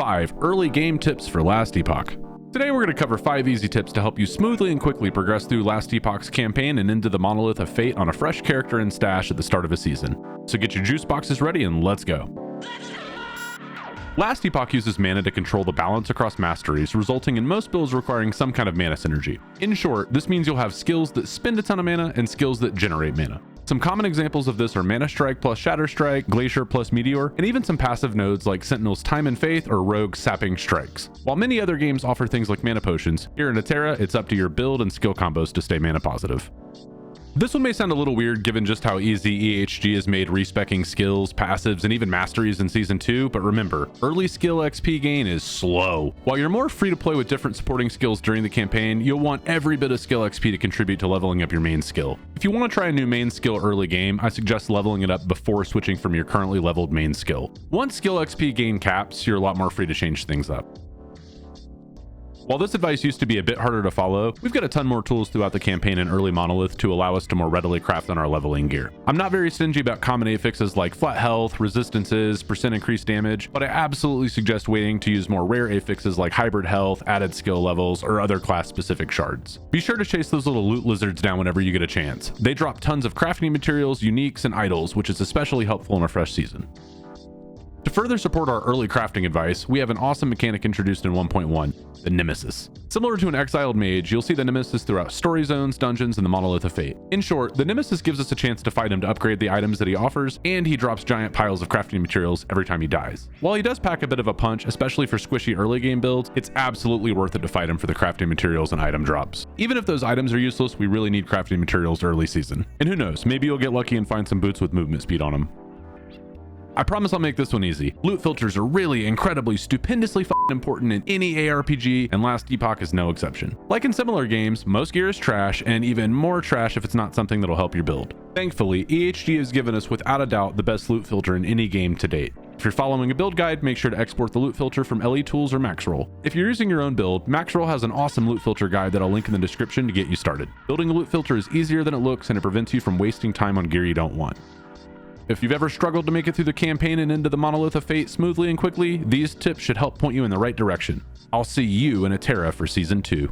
5 early game tips for Last Epoch. Today we're going to cover 5 easy tips to help you smoothly and quickly progress through Last Epoch's campaign and into the Monolith of Fate on a fresh character and stash at the start of a season. So get your juice boxes ready and let's go. Last Epoch uses mana to control the balance across masteries, resulting in most builds requiring some kind of mana synergy. In short, this means you'll have skills that spend a ton of mana and skills that generate mana. Some common examples of this are Mana Strike plus Shatter Strike, Glacier plus Meteor, and even some passive nodes like Sentinel's Time and Faith or Rogue Sapping Strikes. While many other games offer things like mana potions, here in Lyedecker, it's up to your build and skill combos to stay mana positive. This one may sound a little weird given just how easy EHG has made respeccing skills, passives, and even masteries in Season 2, but remember, early skill XP gain is slow. While you're more free to play with different supporting skills during the campaign, you'll want every bit of skill XP to contribute to leveling up your main skill. If you want to try a new main skill early game, I suggest leveling it up before switching from your currently leveled main skill. Once skill XP gain caps, you're a lot more free to change things up. While this advice used to be a bit harder to follow, we've got a ton more tools throughout the campaign in early Monolith to allow us to more readily craft on our leveling gear. I'm not very stingy about common affixes like flat health, resistances, percent increased damage, but I absolutely suggest waiting to use more rare affixes like hybrid health, added skill levels, or other class specific shards. Be sure to chase those little loot lizards down whenever you get a chance. They drop tons of crafting materials, uniques, and idols, which is especially helpful in a fresh season. To further support our early crafting advice, we have an awesome mechanic introduced in 1.1, the Nemesis. Similar to an exiled mage, you'll see the Nemesis throughout story zones, dungeons, and the Monolith of Fate. In short, the Nemesis gives us a chance to fight him to upgrade the items that he offers, and he drops giant piles of crafting materials every time he dies. While he does pack a bit of a punch, especially for squishy early game builds, it's absolutely worth it to fight him for the crafting materials and item drops. Even if those items are useless, we really need crafting materials early season. And who knows, maybe you'll get lucky and find some boots with movement speed on them. I promise I'll make this one easy. Loot filters are really incredibly stupendously f***ing important in any ARPG, and Last Epoch is no exception. Like in similar games, most gear is trash, and even more trash if it's not something that'll help your build. Thankfully, EHG has given us without a doubt the best loot filter in any game to date. If you're following a build guide, make sure to export the loot filter from LE Tools or Maxroll. If you're using your own build, Maxroll has an awesome loot filter guide that I'll link in the description to get you started. Building a loot filter is easier than it looks, and it prevents you from wasting time on gear you don't want. If you've ever struggled to make it through the campaign and into the Monolith of Fate smoothly and quickly, these tips should help point you in the right direction. I'll see you in Lyedecker for Season 2.